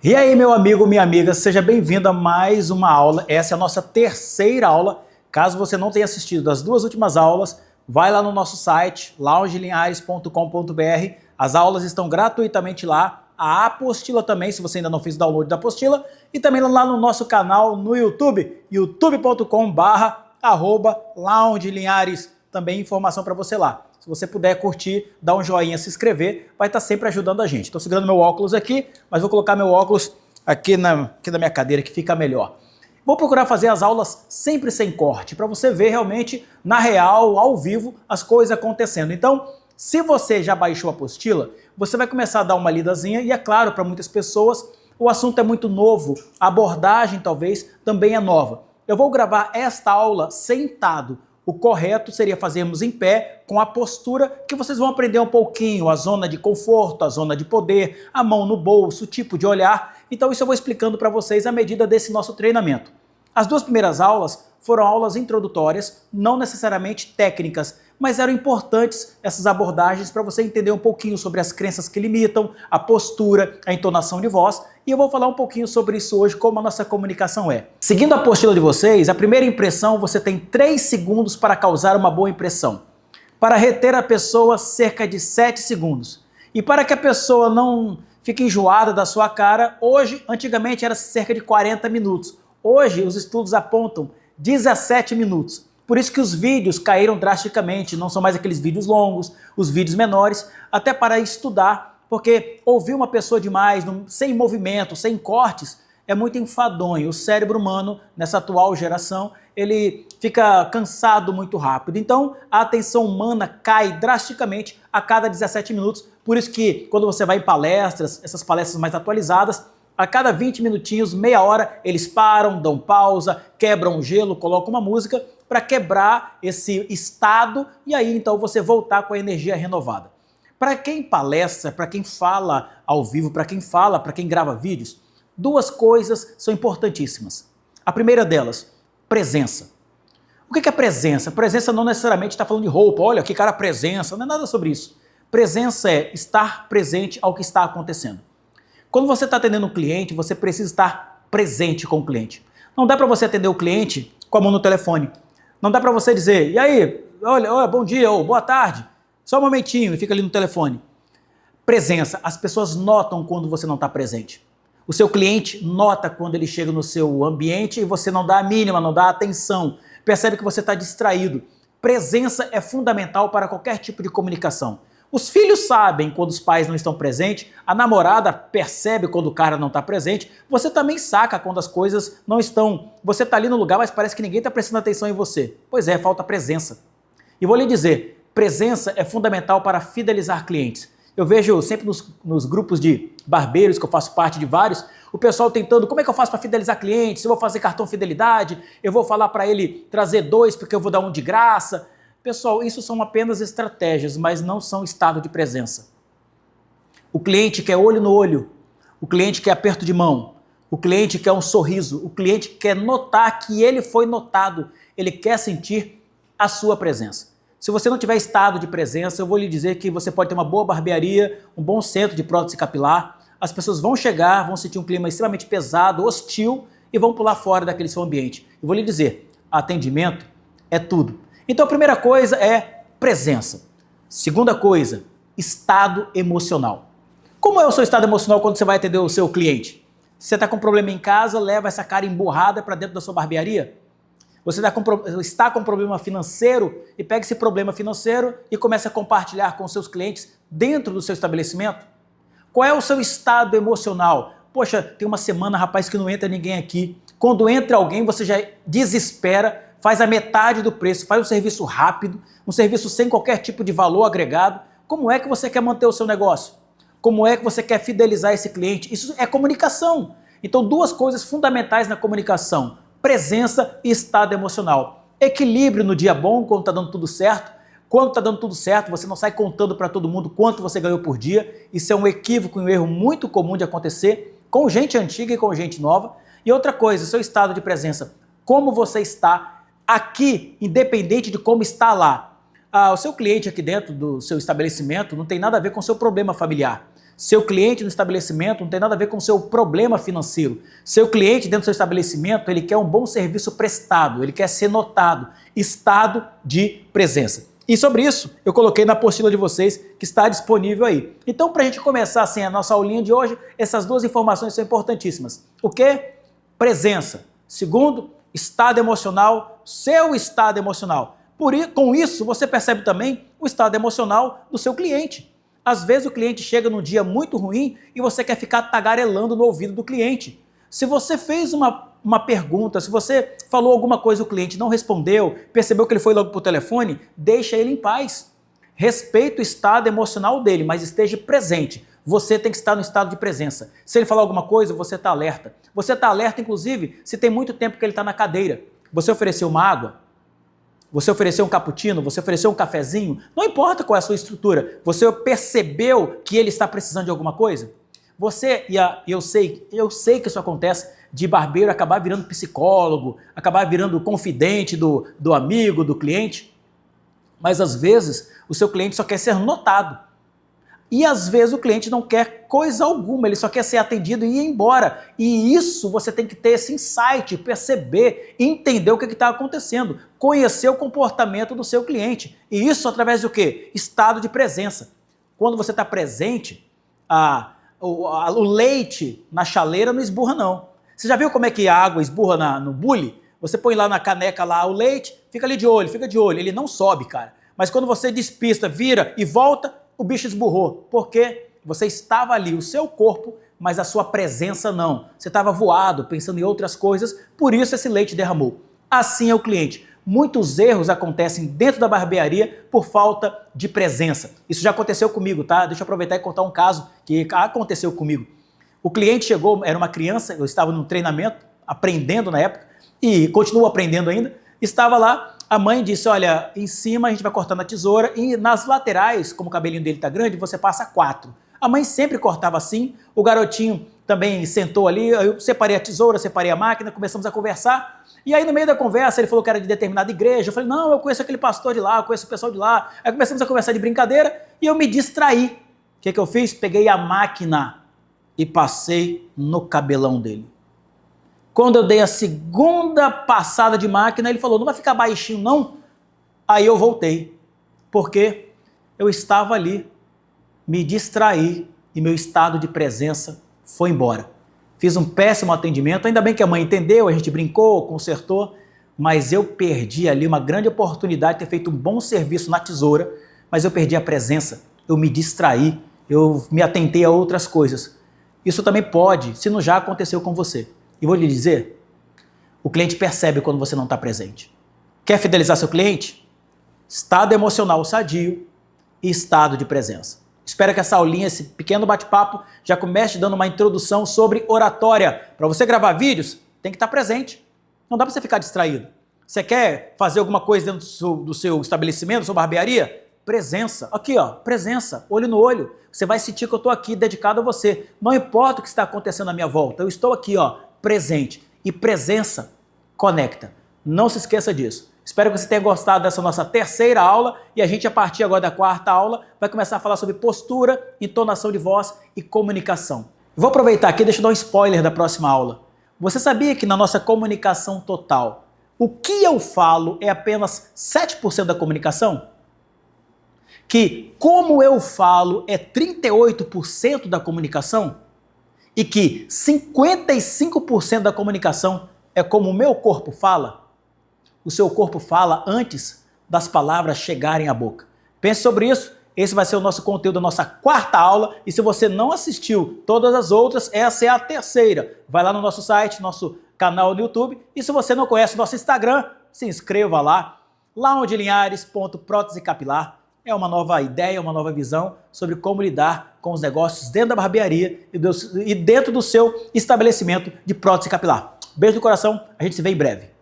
E aí, meu amigo, minha amiga, seja bem-vindo a mais uma aula. Essa é a nossa terceira aula. Caso você não tenha assistido as duas últimas aulas, vai lá no nosso site, loungelinhares.com.br. As aulas estão gratuitamente lá. A apostila também, se você ainda não fez o download da apostila. E também lá no nosso canal no YouTube, youtube.com/loungelinhares. Também informação para você lá. Se você puder curtir, dar um joinha, se inscrever, vai estar sempre ajudando a gente. Estou segurando meu óculos aqui, mas vou colocar meu óculos aqui na minha cadeira, que fica melhor. Vou procurar fazer as aulas sempre sem corte, para você ver realmente, na real, ao vivo, as coisas acontecendo. Então, se você já baixou a apostila, você vai começar a dar uma lidazinha, e é claro, para muitas pessoas, o assunto é muito novo, a abordagem talvez também é nova. Eu vou gravar esta aula sentado. O correto seria fazermos em pé, com a postura que vocês vão aprender um pouquinho, a zona de conforto, a zona de poder, a mão no bolso, o tipo de olhar. Então isso eu vou explicando para vocês à medida desse nosso treinamento. As duas primeiras aulas foram aulas introdutórias, não necessariamente técnicas, mas eram importantes essas abordagens para você entender um pouquinho sobre as crenças que limitam, a postura, a entonação de voz, e eu vou falar um pouquinho sobre isso hoje, como a nossa comunicação é. Seguindo a apostila de vocês, a primeira impressão, você tem 3 segundos para causar uma boa impressão. Para reter a pessoa, cerca de 7 segundos. E para que a pessoa não fique enjoada da sua cara, antigamente era cerca de 40 minutos. Hoje, os estudos apontam 17 minutos. Por isso que os vídeos caíram drasticamente, não são mais aqueles vídeos longos, os vídeos menores, até para estudar, porque ouvir uma pessoa demais, sem movimento, sem cortes, é muito enfadonho. O cérebro humano, nessa atual geração, ele fica cansado muito rápido. Então, a atenção humana cai drasticamente a cada 17 minutos. Por isso que, quando você vai em palestras, essas palestras mais atualizadas, a cada 20 minutinhos, meia hora, eles param, dão pausa, quebram o gelo, colocam uma música para quebrar esse estado e aí então você voltar com a energia renovada. Para quem palestra, para quem fala ao vivo, para quem grava vídeos, duas coisas são importantíssimas. A primeira delas, presença. O que é presença? Presença não necessariamente está falando de roupa, olha que cara presença, não é nada sobre isso. Presença é estar presente ao que está acontecendo. Quando você está atendendo um cliente, você precisa estar presente com o cliente. Não dá para você atender o cliente com a mão no telefone. Não dá para você dizer, e aí, olha, bom dia, ou boa tarde, só um momentinho e fica ali no telefone. Presença, as pessoas notam quando você não está presente. O seu cliente nota quando ele chega no seu ambiente e você não dá a mínima, não dá atenção, percebe que você está distraído. Presença é fundamental para qualquer tipo de comunicação. Os filhos sabem quando os pais não estão presentes, a namorada percebe quando o cara não está presente, você também saca quando as coisas não estão... Você está ali no lugar, mas parece que ninguém está prestando atenção em você. Pois é, falta presença. E vou lhe dizer, presença é fundamental para fidelizar clientes. Eu vejo sempre nos grupos de barbeiros, que eu faço parte de vários, o pessoal tentando, como é que eu faço para fidelizar clientes? Eu vou fazer cartão fidelidade, eu vou falar para ele trazer 2 porque eu vou dar 1 de graça. Pessoal, isso são apenas estratégias, mas não são estado de presença. O cliente quer olho no olho, o cliente quer aperto de mão, o cliente quer um sorriso, o cliente quer notar que ele foi notado, ele quer sentir a sua presença. Se você não tiver estado de presença, eu vou lhe dizer que você pode ter uma boa barbearia, um bom centro de prótese capilar, as pessoas vão chegar, vão sentir um clima extremamente pesado, hostil e vão pular fora daquele seu ambiente. Eu vou lhe dizer, atendimento é tudo. Então a primeira coisa é presença. Segunda coisa, estado emocional. Como é o seu estado emocional quando você vai atender o seu cliente? Você está com um problema em casa, leva essa cara emburrada para dentro da sua barbearia? Você está com um problema financeiro e pega esse problema financeiro e começa a compartilhar com seus clientes dentro do seu estabelecimento? Qual é o seu estado emocional? Poxa, tem uma semana, rapaz, que não entra ninguém aqui. Quando entra alguém, você já desespera, faz a metade do preço, faz um serviço rápido, um serviço sem qualquer tipo de valor agregado. Como é que você quer manter o seu negócio? Como é que você quer fidelizar esse cliente? Isso é comunicação. Então, duas coisas fundamentais na comunicação: presença e estado emocional. Equilíbrio no dia bom, quando está dando tudo certo. Quando está dando tudo certo, você não sai contando para todo mundo quanto você ganhou por dia. Isso é um equívoco e um erro muito comum de acontecer com gente antiga e com gente nova. E outra coisa, seu estado de presença. Como você está aqui, independente de como está lá. O seu cliente aqui dentro do seu estabelecimento não tem nada a ver com o seu problema familiar. Seu cliente no estabelecimento não tem nada a ver com o seu problema financeiro. Seu cliente dentro do seu estabelecimento, ele quer um bom serviço prestado, ele quer ser notado. Estado de presença. E sobre isso, eu coloquei na apostila de vocês, que está disponível aí. Então, para a gente começar assim a nossa aulinha de hoje, essas duas informações são importantíssimas. O quê? Presença. Segundo, estado emocional, seu estado emocional. Com isso, você percebe também o estado emocional do seu cliente. Às vezes o cliente chega num dia muito ruim e você quer ficar tagarelando no ouvido do cliente. Se você fez uma pergunta, se você falou alguma coisa e o cliente não respondeu, percebeu que ele foi logo por telefone, deixa ele em paz. Respeita o estado emocional dele, mas esteja presente. Você tem que estar no estado de presença. Se ele falar alguma coisa, você está alerta. Você está alerta, inclusive, se tem muito tempo que ele está na cadeira. Você ofereceu uma água? Você ofereceu um cappuccino? Você ofereceu um cafezinho? Não importa qual é a sua estrutura. Você percebeu que ele está precisando de alguma coisa? Eu sei que isso acontece, de barbeiro acabar virando psicólogo, acabar virando confidente do amigo, do cliente. Mas às vezes o seu cliente só quer ser notado. E às vezes o cliente não quer coisa alguma, ele só quer ser atendido e ir embora. E isso você tem que ter esse insight, perceber, entender o que está acontecendo, conhecer o comportamento do seu cliente. E isso através do quê? Estado de presença. Quando você está presente, o leite na chaleira não esburra não. Você já viu como é que a água esburra no bule? Você põe lá na caneca lá o leite, fica ali de olho, ele não sobe, cara. Mas quando você despista, vira e volta, o bicho esburrou, porque você estava ali, o seu corpo, mas a sua presença não. Você estava voado, pensando em outras coisas, por isso esse leite derramou. Assim é o cliente. Muitos erros acontecem dentro da barbearia por falta de presença. Isso já aconteceu comigo, tá? Deixa eu aproveitar e contar um caso que aconteceu comigo. O cliente chegou, era uma criança, eu estava num treinamento, aprendendo na época, e continuo aprendendo ainda, estava lá. A mãe disse, olha, em cima a gente vai cortando a tesoura e nas laterais, como o cabelinho dele tá grande, você passa 4. A mãe sempre cortava assim, o garotinho também sentou ali, eu separei a tesoura, separei a máquina, começamos a conversar. E aí no meio da conversa ele falou que era de determinada igreja, eu falei, não, eu conheço aquele pastor de lá, eu conheço o pessoal de lá. Aí começamos a conversar de brincadeira e eu me distraí. O que eu fiz? Peguei a máquina e passei no cabelão dele. Quando eu dei a segunda passada de máquina, ele falou, não vai ficar baixinho não? Aí eu voltei, porque eu estava ali, me distraí e meu estado de presença foi embora. Fiz um péssimo atendimento, ainda bem que a mãe entendeu, a gente brincou, consertou, mas eu perdi ali uma grande oportunidade de ter feito um bom serviço na tesoura, mas eu perdi a presença, eu me distraí, eu me atentei a outras coisas. Isso também pode, se não já aconteceu com você. E vou lhe dizer, o cliente percebe quando você não está presente. Quer fidelizar seu cliente? Estado emocional sadio e estado de presença. Espero que essa aulinha, esse pequeno bate-papo, já comece dando uma introdução sobre oratória. Para você gravar vídeos, tem que estar presente. Não dá para você ficar distraído. Você quer fazer alguma coisa dentro do seu estabelecimento, da sua barbearia? Presença. Aqui, ó, presença, olho no olho. Você vai sentir que eu estou aqui dedicado a você. Não importa o que está acontecendo à minha volta, eu estou aqui, ó, presente. E presença conecta. Não se esqueça disso. Espero que você tenha gostado dessa nossa terceira aula e a gente, a partir agora da quarta aula, vai começar a falar sobre postura, entonação de voz e comunicação. Vou aproveitar aqui, deixa eu dar um spoiler da próxima aula. Você sabia que na nossa comunicação total, o que eu falo é apenas 7% da comunicação? Que como eu falo é 38% da comunicação? E que 55% da comunicação é como o meu corpo fala? O seu corpo fala antes das palavras chegarem à boca. Pense sobre isso. Esse vai ser o nosso conteúdo da nossa quarta aula. E se você não assistiu todas as outras, essa é a terceira. Vai lá no nosso site, nosso canal no YouTube. E se você não conhece o nosso Instagram, se inscreva lá. laondelinhares.prótese-capilar. É uma nova ideia, uma nova visão sobre como lidar com os negócios dentro da barbearia e dentro do seu estabelecimento de prótese capilar. Beijo no coração, a gente se vê em breve.